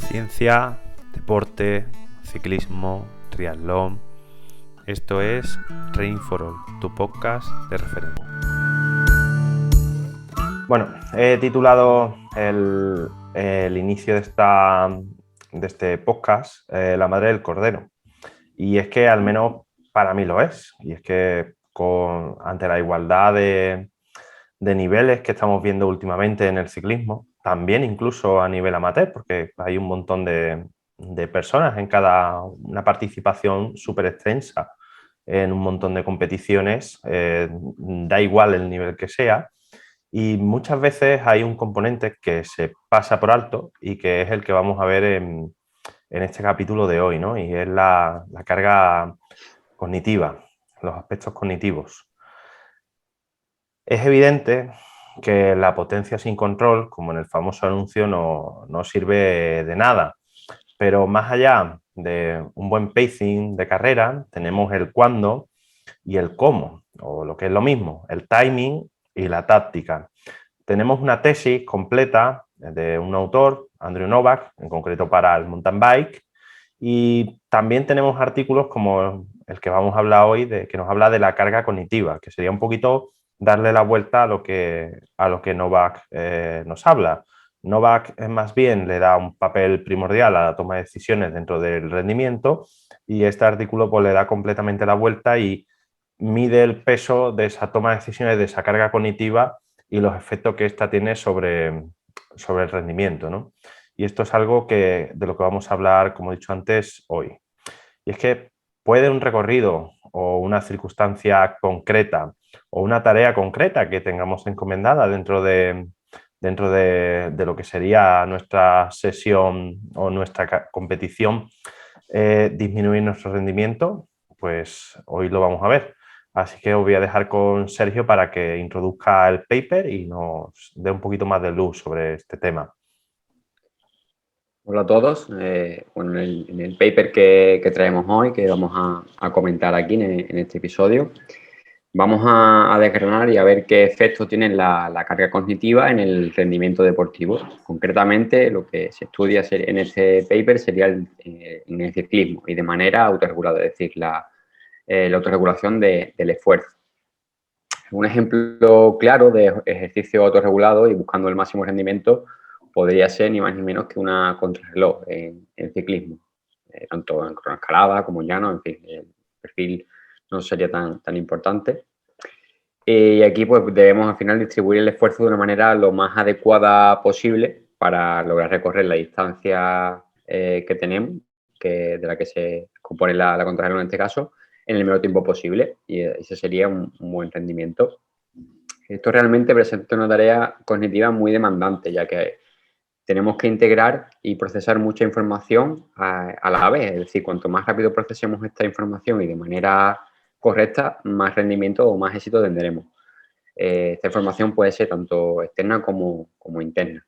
Ciencia, deporte, ciclismo, triatlón. Esto es Training for All, tu podcast de referencia. Bueno, he titulado el inicio de este podcast La madre del cordero. Y es que al menos para mí lo es. Y es que ante la igualdad de niveles que estamos viendo últimamente en el ciclismo, también incluso a nivel amateur, porque hay un montón de personas en una participación súper extensa en un montón de competiciones, da igual el nivel que sea, y muchas veces hay un componente que se pasa por alto y que es el que vamos a ver en este capítulo de hoy, ¿no? Y es la carga cognitiva, los aspectos cognitivos. Es evidente que la potencia sin control, como en el famoso anuncio, no sirve de nada. Pero más allá de un buen pacing de carrera, tenemos el cuándo y el cómo, o lo que es lo mismo, el timing y la táctica. Tenemos una tesis completa de un autor, Andrew Novak, en concreto para el mountain bike, y también tenemos artículos como el que vamos a hablar hoy, que nos habla de la carga cognitiva, que sería un poquito darle la vuelta a lo que Novak nos habla. Novak más bien le da un papel primordial a la toma de decisiones dentro del rendimiento, y este artículo pues, le da completamente la vuelta y mide el peso de esa toma de decisiones, de esa carga cognitiva y los efectos que ésta tiene sobre el rendimiento, ¿no? Y esto es algo de lo que vamos a hablar, como he dicho antes, hoy. Y es que puede un recorrido o una circunstancia concreta o una tarea concreta que tengamos encomendada dentro de lo que sería nuestra sesión o nuestra competición, disminuir nuestro rendimiento. Pues hoy lo vamos a ver. Así que os voy a dejar con Sergio para que introduzca el paper y nos dé un poquito más de luz sobre este tema. Hola a todos. Bueno, en el paper que traemos hoy, que vamos a comentar aquí en este episodio, vamos a desgranar y a ver qué efectos tiene la carga cognitiva en el rendimiento deportivo. Concretamente, lo que se estudia en este paper sería en el ciclismo y de manera autorregulada, es decir, la autorregulación del esfuerzo. Un ejemplo claro de ejercicio autorregulado y buscando el máximo rendimiento podría ser ni más ni menos que una contrarreloj en ciclismo, tanto en cronoescalada como en llano, en fin, el perfil no sería tan importante. Y aquí pues debemos al final distribuir el esfuerzo de una manera lo más adecuada posible para lograr recorrer la distancia que tenemos, de la que se compone la contrarreloj en este caso, en el menor tiempo posible, y ese sería un buen rendimiento. Esto realmente presenta una tarea cognitiva muy demandante, ya que tenemos que integrar y procesar mucha información a la vez. Es decir, cuanto más rápido procesemos esta información y de manera correcta, más rendimiento o más éxito tendremos. Esta información puede ser tanto externa como interna.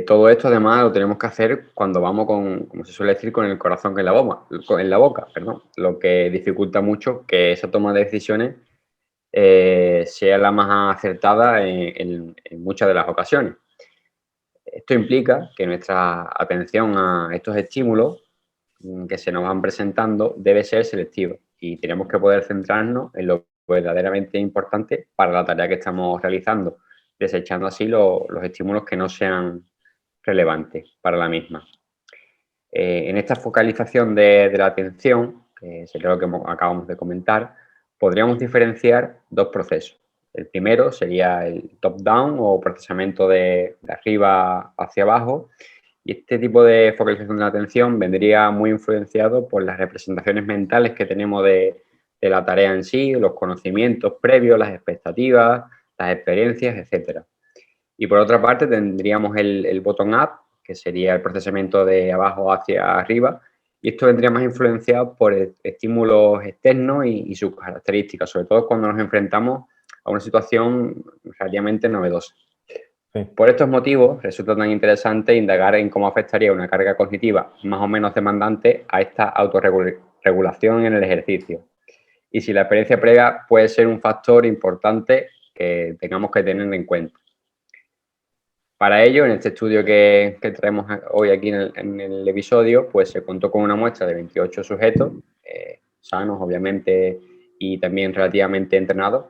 Todo esto además lo tenemos que hacer cuando vamos como se suele decir, con el corazón en la boca, perdón, lo que dificulta mucho que esa toma de decisiones sea la más acertada en muchas de las ocasiones. Esto implica que nuestra atención a estos estímulos que se nos van presentando debe ser selectiva y tenemos que poder centrarnos en lo verdaderamente importante para la tarea que estamos realizando, desechando así los estímulos que no sean relevantes para la misma. En esta focalización de la atención, que sería lo que acabamos de comentar, podríamos diferenciar dos procesos. El primero sería el top-down o procesamiento de arriba hacia abajo, y este tipo de focalización de la atención vendría muy influenciado por las representaciones mentales que tenemos de la tarea en sí, los conocimientos previos, las expectativas, las experiencias, etc. Y por otra parte tendríamos el bottom-up, que sería el procesamiento de abajo hacia arriba, y esto vendría más influenciado por estímulos externos y sus características, sobre todo cuando nos enfrentamos a una situación relativamente novedosa. Sí. Por estos motivos, resulta tan interesante indagar en cómo afectaría una carga cognitiva más o menos demandante a esta autorregulación en el ejercicio. Y si la experiencia previa puede ser un factor importante que tengamos que tener en cuenta. Para ello, en este estudio que traemos hoy aquí en el episodio, pues se contó con una muestra de 28 sujetos, sanos obviamente y también relativamente entrenados.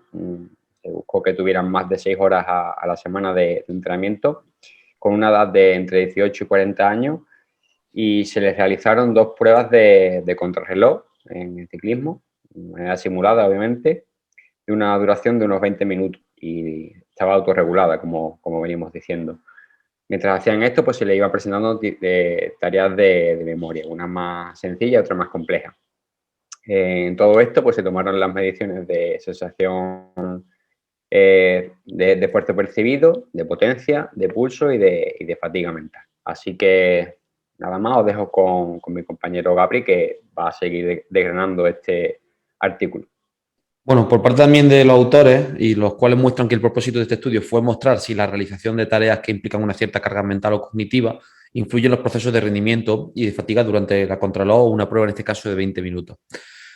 Se buscó que tuvieran más de 6 horas a la semana de entrenamiento, con una edad de entre 18 y 40 años, y se les realizaron 2 pruebas de contrarreloj en el ciclismo, de manera simulada obviamente, de una duración de unos 20 minutos y estaba autorregulada, como veníamos diciendo. Mientras hacían esto, pues se le iban presentando tareas de memoria, una más sencilla, otra más compleja. En todo esto, pues se tomaron las mediciones de sensación de esfuerzo percibido, de potencia, de pulso y de fatiga mental. Así que nada más, os dejo con mi compañero Gabri, que va a seguir desgranando este artículo. Bueno, por parte también de los autores, y los cuales muestran que el propósito de este estudio fue mostrar si la realización de tareas que implican una cierta carga mental o cognitiva influye en los procesos de rendimiento y de fatiga durante la contrarreloj o una prueba, en este caso, de 20 minutos.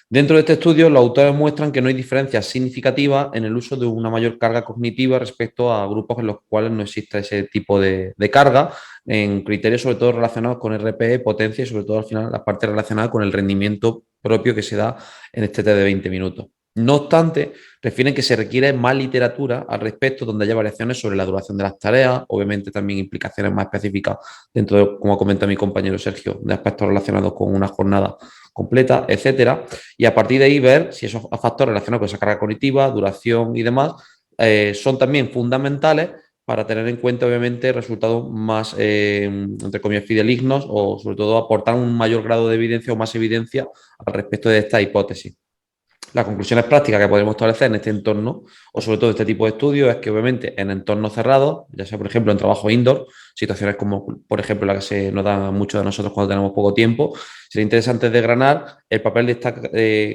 Dentro de este estudio, los autores muestran que no hay diferencias significativas en el uso de una mayor carga cognitiva respecto a grupos en los cuales no existe ese tipo de carga, en criterios sobre todo relacionados con RPE, potencia y sobre todo al final la parte relacionada con el rendimiento propio que se da en este test de 20 minutos. No obstante, refieren que se requiere más literatura al respecto, donde haya variaciones sobre la duración de las tareas, obviamente también implicaciones más específicas dentro de, como comenta mi compañero Sergio, de aspectos relacionados con una jornada completa, etcétera, y a partir de ahí ver si esos factores relacionados con esa carga cognitiva, duración y demás son también fundamentales para tener en cuenta, obviamente, resultados más, entre comillas, fidelignos o, sobre todo, aportar un mayor grado de evidencia o más evidencia al respecto de esta hipótesis. Las conclusiones prácticas que podemos establecer en este entorno, o sobre todo este tipo de estudios, es que obviamente en entornos cerrados, ya sea por ejemplo en trabajo indoor, situaciones como por ejemplo la que se nos da a muchos de nosotros cuando tenemos poco tiempo, sería interesante desgranar el papel de esta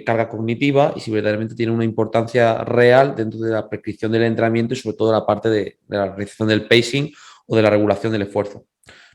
carga cognitiva y si verdaderamente tiene una importancia real dentro de la prescripción del entrenamiento y sobre todo la parte de la realización del pacing o de la regulación del esfuerzo.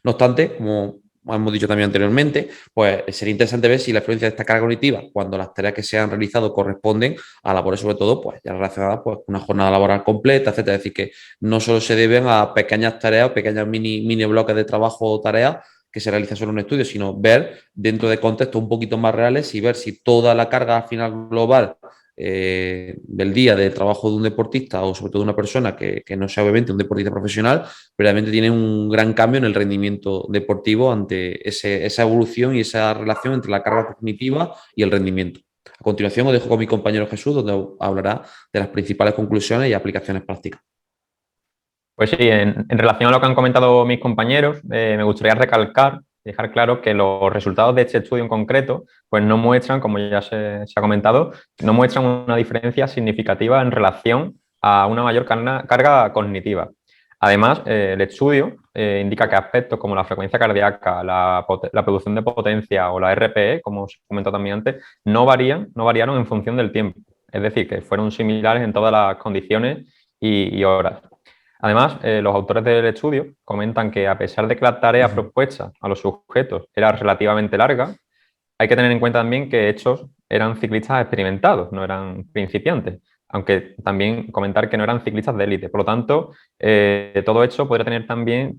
No obstante, como hemos dicho también anteriormente, pues sería interesante ver si la influencia de esta carga cognitiva, cuando las tareas que se han realizado corresponden a labores, sobre todo, pues ya relacionadas pues, con una jornada laboral completa, etcétera. Es decir, que no solo se deben a pequeñas tareas, pequeñas mini bloques de trabajo o tareas que se realizan solo en un estudio, sino ver dentro de contextos un poquito más reales y ver si toda la carga final global del día de trabajo de un deportista o sobre todo de una persona que no sea obviamente un deportista profesional, realmente tiene un gran cambio en el rendimiento deportivo ante esa evolución y esa relación entre la carga cognitiva y el rendimiento. A continuación os dejo con mi compañero Jesús, donde hablará de las principales conclusiones y aplicaciones prácticas. Pues sí, en relación a lo que han comentado mis compañeros, me gustaría recalcar, dejar claro que los resultados de este estudio en concreto, pues no muestran, como ya se ha comentado, no muestran una diferencia significativa en relación a una mayor carga cognitiva. Además, el estudio indica que aspectos como la frecuencia cardíaca, la producción de potencia o la RPE, como se comentó también antes, no variaron en función del tiempo. Es decir, que fueron similares en todas las condiciones y horas. Además, los autores del estudio comentan que a pesar de que la tarea propuesta a los sujetos era relativamente larga, hay que tener en cuenta también que estos eran ciclistas experimentados, no eran principiantes, aunque también comentar que no eran ciclistas de élite. Por lo tanto, todo esto podría tener también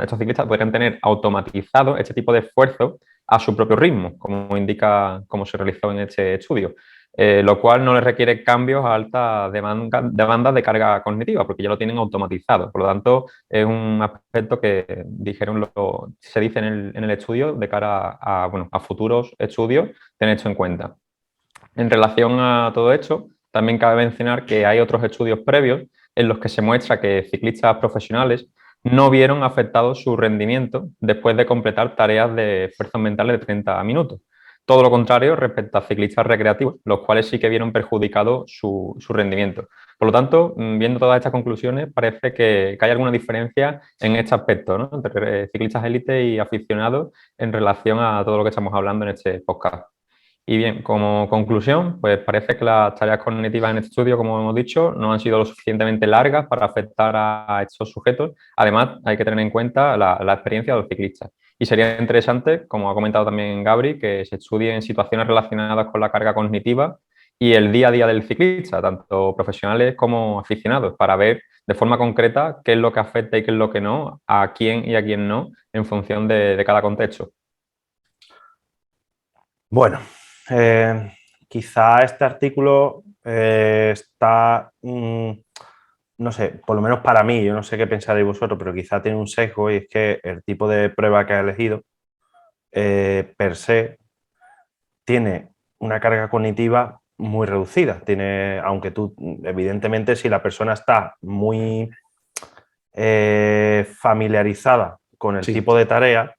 estos ciclistas podrían tener automatizado este tipo de esfuerzo a su propio ritmo, como indica, como se realizó en este estudio. Lo cual no les requiere cambios a altas demandas de carga cognitiva, porque ya lo tienen automatizado. Por lo tanto, es un aspecto que se dice en el estudio de cara a futuros estudios, tener esto en cuenta. En relación a todo esto, también cabe mencionar que hay otros estudios previos en los que se muestra que ciclistas profesionales no vieron afectado su rendimiento después de completar tareas de esfuerzos mentales de 30 minutos. Todo lo contrario respecto a ciclistas recreativos, los cuales sí que vieron perjudicado su rendimiento. Por lo tanto, viendo todas estas conclusiones, parece que hay alguna diferencia en este aspecto, ¿no? Entre ciclistas élite y aficionados en relación a todo lo que estamos hablando en este podcast. Y bien, como conclusión, pues parece que las tareas cognitivas en este estudio, como hemos dicho, no han sido lo suficientemente largas para afectar a estos sujetos. Además, hay que tener en cuenta la experiencia de los ciclistas. Y sería interesante, como ha comentado también Gabri, que se estudien situaciones relacionadas con la carga cognitiva y el día a día del ciclista, tanto profesionales como aficionados, para ver de forma concreta qué es lo que afecta y qué es lo que no, a quién y a quién no, en función de cada contexto. Bueno, quizá este artículo está, no sé, por lo menos para mí, yo no sé qué pensaréis vosotros, pero quizá tiene un sesgo, y es que el tipo de prueba que ha elegido per se tiene una carga cognitiva muy reducida. Tiene, aunque tú, evidentemente, si la persona está muy familiarizada con el Sí. tipo de tarea,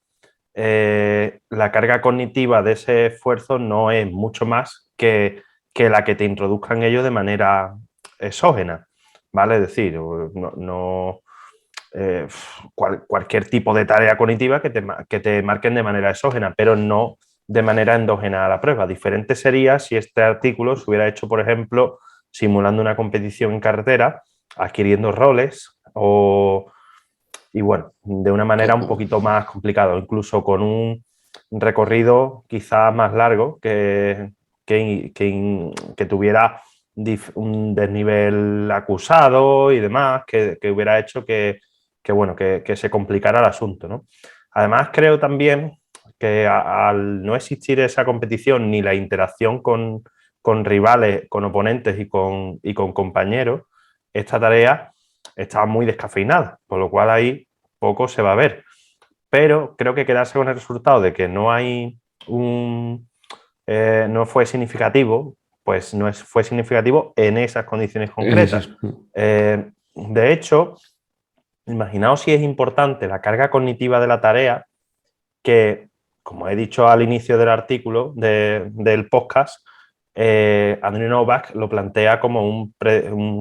la carga cognitiva de ese esfuerzo no es mucho más que la que te introduzcan ellos de manera exógena, ¿vale? Es decir, cualquier tipo de tarea cognitiva que te marquen de manera exógena, pero no de manera endógena a la prueba. Diferente sería si este artículo se hubiera hecho, por ejemplo, simulando una competición en carretera, adquiriendo roles y bueno, de una manera un poquito más complicada, incluso con un recorrido quizás más largo que tuviera un desnivel acusado y demás, que hubiera hecho bueno, que se complicara el asunto, ¿no? Además, creo también que al no existir esa competición ni la interacción con rivales, con oponentes y con compañeros, esta tarea está muy descafeinada, por lo cual ahí poco se va a ver. Pero creo que quedarse con el resultado de que no hay no fue significativo, pues no fue significativo en esas condiciones concretas. De hecho, imaginaos si es importante la carga cognitiva de la tarea, que, como he dicho al inicio del artículo del podcast, Andrew Novak lo plantea como un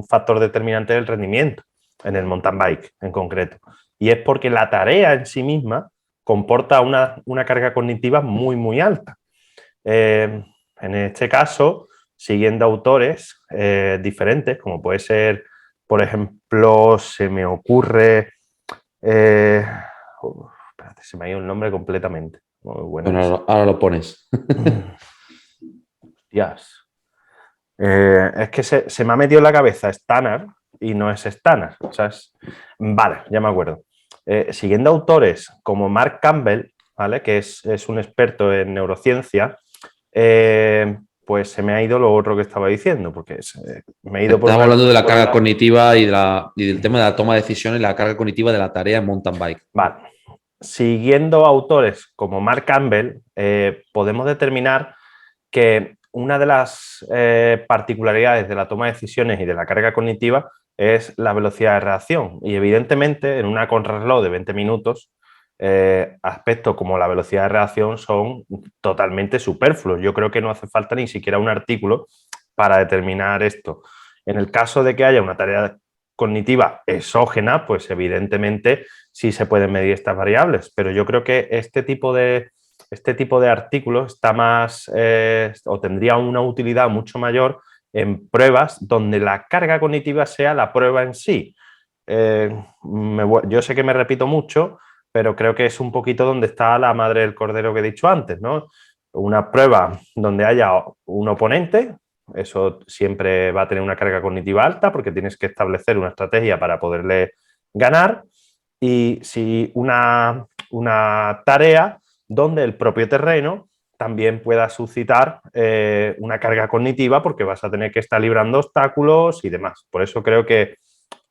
factor determinante del rendimiento en el mountain bike en concreto. Y es porque la tarea en sí misma comporta una carga cognitiva muy, muy alta. En este caso, siguiendo autores diferentes, como puede ser, por ejemplo, se me ocurre... espérate, se me ha ido el nombre completamente. Bueno, ahora lo pones. Hostias. Es que se me ha metido en la cabeza Stannard y no es Stannard. O sea, vale, ya me acuerdo. Siguiendo autores como Mark Campbell, ¿vale? Que es un experto en neurociencia, pues se me ha ido lo otro que estaba diciendo, porque me he ido por... Estamos hablando de la carga cognitiva y del tema de la toma de decisiones, la carga cognitiva de la tarea en mountain bike. Vale. Siguiendo autores como Mark Campbell, podemos determinar que una de las particularidades de la toma de decisiones y de la carga cognitiva es la velocidad de reacción. Y evidentemente, en una contrarreloj de 20 minutos, aspectos como la velocidad de reacción son totalmente superfluos. Yo creo que no hace falta ni siquiera un artículo para determinar esto. En el caso de que haya una tarea cognitiva exógena, pues evidentemente sí se pueden medir estas variables, pero yo creo que este tipo de artículos está más o tendría una utilidad mucho mayor en pruebas donde la carga cognitiva sea la prueba en sí. Yo sé que me repito mucho, pero creo que es un poquito donde está la madre del cordero que he dicho antes, ¿no? Una prueba donde haya un oponente, eso siempre va a tener una carga cognitiva alta porque tienes que establecer una estrategia para poderle ganar. Y si una tarea donde el propio terreno también pueda suscitar una carga cognitiva porque vas a tener que estar librando obstáculos y demás. Por eso creo que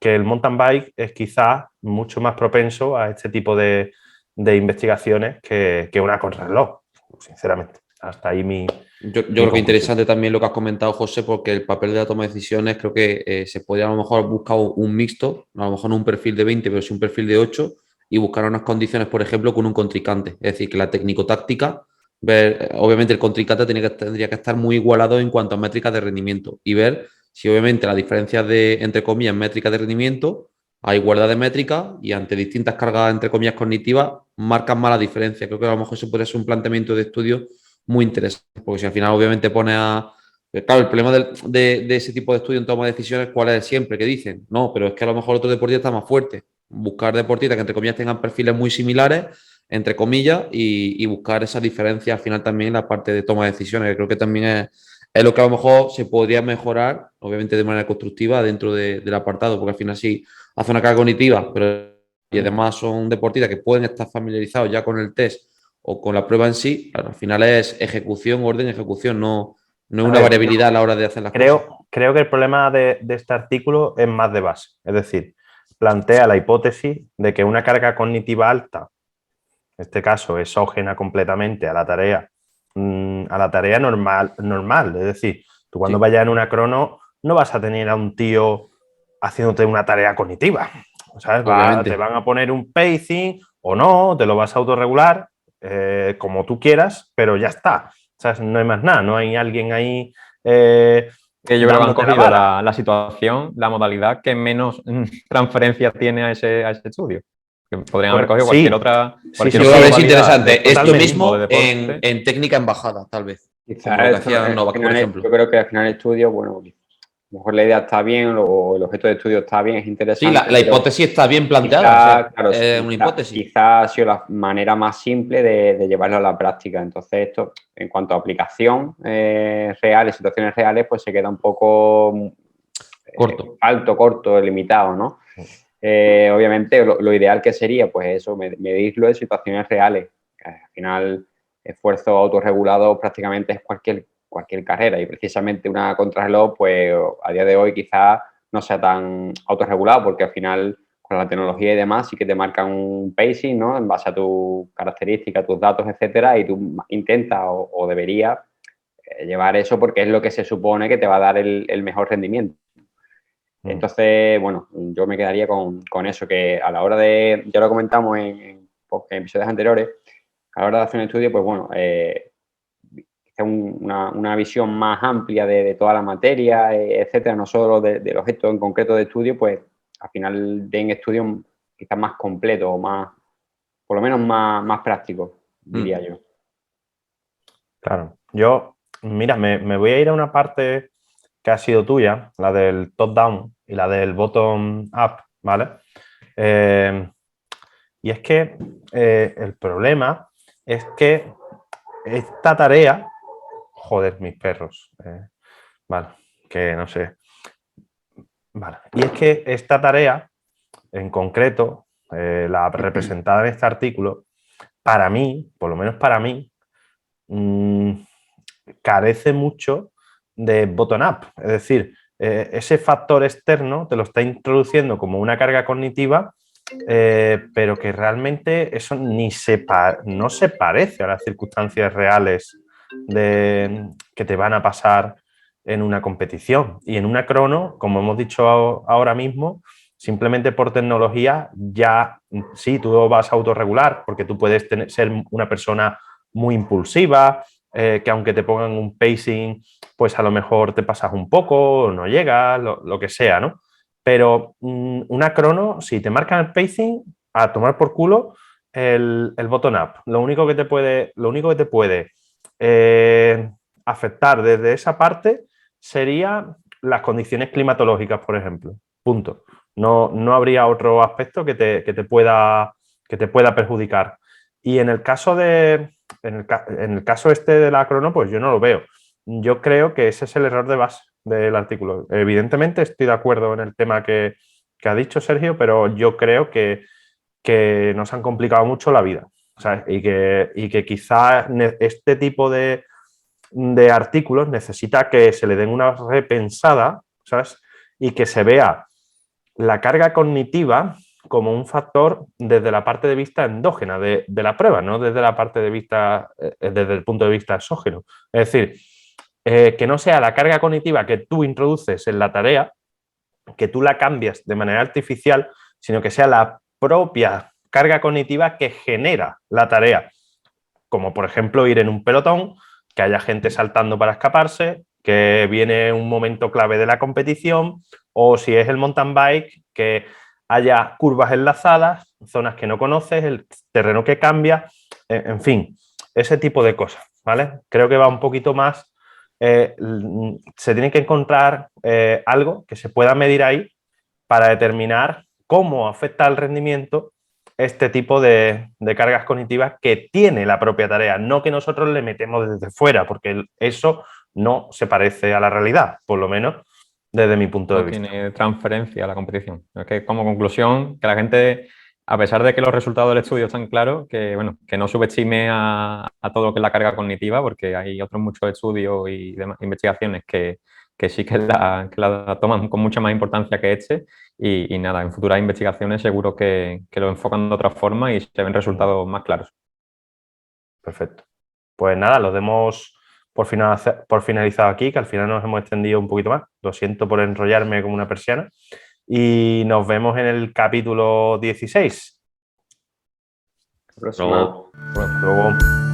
el mountain bike es quizá mucho más propenso a este tipo de investigaciones que una contrarreloj, sinceramente. Hasta ahí Yo creo que es interesante también lo que has comentado, José, porque el papel de la toma de decisiones creo que se podría a lo mejor buscar un mixto, a lo mejor no un perfil de 20, pero sí un perfil de 8 y buscar unas condiciones, por ejemplo, con un contrincante. Es decir, que la técnico-táctica, obviamente el contrincante tendría que estar muy igualado en cuanto a métricas de rendimiento y ver si obviamente la diferencia de, entre comillas, métricas de rendimiento a igualdad de métricas y ante distintas cargas, entre comillas, cognitivas, marcan más la diferencia. Creo que a lo mejor eso podría ser un planteamiento de estudio muy interesante, porque si al final obviamente pone a... Claro, el problema de ese tipo de estudio en toma de decisiones, ¿cuál es siempre? Que dicen, no, pero es que a lo mejor otro deportista está más fuerte. Buscar deportistas que entre comillas tengan perfiles muy similares, entre comillas, y buscar esas diferencias al final también en la parte de toma de decisiones, que creo que también es es lo que a lo mejor se podría mejorar, obviamente de manera constructiva dentro del apartado, porque al final sí hace una carga cognitiva, pero y además son deportistas que pueden estar familiarizados ya con el test o con la prueba en sí, claro, al final es ejecución, orden, ejecución, no es A una ver, variabilidad a la hora de hacer las cosas. creo que el problema de este artículo es más de base. Es decir, plantea la hipótesis de que una carga cognitiva alta, en este caso exógena completamente a la tarea normal. Es decir, tú cuando Sí. vayas en una crono no vas a tener a un tío haciéndote una tarea cognitiva, ¿sabes? Porque Obviamente. te van a poner un pacing o no, te lo vas a autorregular como tú quieras, pero ya está. ¿Sabes? No hay más nada, no hay alguien ahí Que yo creo que han dándote la cogido vara. la situación, la modalidad que menos transferencia tiene a ese estudio. Que podrían haber cogido Sí, cualquier Yo otra creo que es modalidad de interesante. Esto totalmente. atletismo, de mismo deporte. en técnica embajada, tal vez. Quizás Como lo que esto, hacían al Novak, por final, ejemplo. yo creo que al final el estudio, bueno, a lo mejor la idea está bien o el objeto de estudio está bien, es Sí, interesante. la pero hipótesis está bien planteada, o sea, claro, es una hipótesis. quizá ha sido la manera más simple de llevarlo a la práctica. Entonces, esto, en cuanto a aplicación real, situaciones reales, pues se queda un poco Corto. alto, corto, limitado, ¿no? Obviamente, lo ideal que sería, pues eso, medirlo en situaciones reales. Al final, esfuerzo autorregulado prácticamente es cualquier carrera y precisamente una contrarreloj, pues a día de hoy quizás no sea tan autorregulado porque al final con la tecnología y demás sí que te marcan un pacing, ¿no? En base a tus características, tus datos, etcétera, y tú intentas o deberías llevar eso porque es lo que se supone que te va a dar el mejor rendimiento. Entonces, bueno, yo me quedaría con eso, que a la hora de, ya lo comentamos en episodios anteriores, a la hora de hacer un estudio, pues bueno, una visión más amplia de toda la materia, etcétera, no solo del objeto en concreto de estudio, pues al final den estudios quizás más completos o más, por lo menos más prácticos, diría yo. Claro. Yo, mira, me voy a ir a una parte que ha sido tuya, la del top-down y la del bottom-up, ¿vale? Y es que el problema es que esta tarea, joder, mis perros, vale, que no sé, vale, y es que esta tarea en concreto, la representada en este artículo, para mí, por lo menos para mí, carece mucho de bottom-up, es decir, ese factor externo te lo está introduciendo como una carga cognitiva, pero que realmente eso no se parece a las circunstancias reales que te van a pasar en una competición. Y en una crono, como hemos dicho ahora mismo, simplemente por tecnología ya sí, tú vas a autorregular, porque tú puedes ser una persona muy impulsiva, que aunque te pongan un pacing, pues a lo mejor te pasas un poco, no llegas, lo que sea, ¿no? Pero una crono, si te marcan el pacing, a tomar por culo el bottom-up. Lo único que te puede afectar desde esa parte sería las condiciones climatológicas, por ejemplo. Punto. No habría otro aspecto que te pueda perjudicar. Y en el caso en el caso este de la crono, pues yo no lo veo. Yo creo que ese es el error de base del artículo. Evidentemente estoy de acuerdo en el tema que ha dicho Sergio, pero yo creo que nos han complicado mucho la vida, ¿sabes? Y que quizás este tipo de artículos necesita que se le den una repensada, ¿sabes? Y que se vea la carga cognitiva como un factor desde la parte de vista endógena de la prueba, no desde la parte de vista, desde el punto de vista exógeno. Es decir, que no sea la carga cognitiva que tú introduces en la tarea, que tú la cambias de manera artificial, sino que sea la propia carga cognitiva que genera la tarea. Como por ejemplo ir en un pelotón, que haya gente saltando para escaparse, que viene un momento clave de la competición, o si es el mountain bike, que haya curvas enlazadas, zonas que no conoces, el terreno que cambia, en fin, ese tipo de cosas, ¿vale? Creo que va un poquito más, se tiene que encontrar algo que se pueda medir ahí para determinar cómo afecta al rendimiento este tipo de cargas cognitivas que tiene la propia tarea, no que nosotros le metemos desde fuera, porque eso no se parece a la realidad, por lo menos desde mi punto de No vista. tiene transferencia a la competición. Es que como conclusión, que la gente, a pesar de que los resultados del estudio están claros, que, bueno, que no subestime a todo lo que es la carga cognitiva, porque hay otros muchos estudios y demás, investigaciones que sí que la toman con mucha más importancia que este. Y nada, en futuras investigaciones seguro que lo enfocan de otra forma y se ven resultados más claros. Perfecto. Pues nada, lo demos por finalizado aquí, que al final nos hemos extendido un poquito más. Lo siento por enrollarme como una persiana. Y nos vemos en el capítulo 16. La próxima. Hasta luego.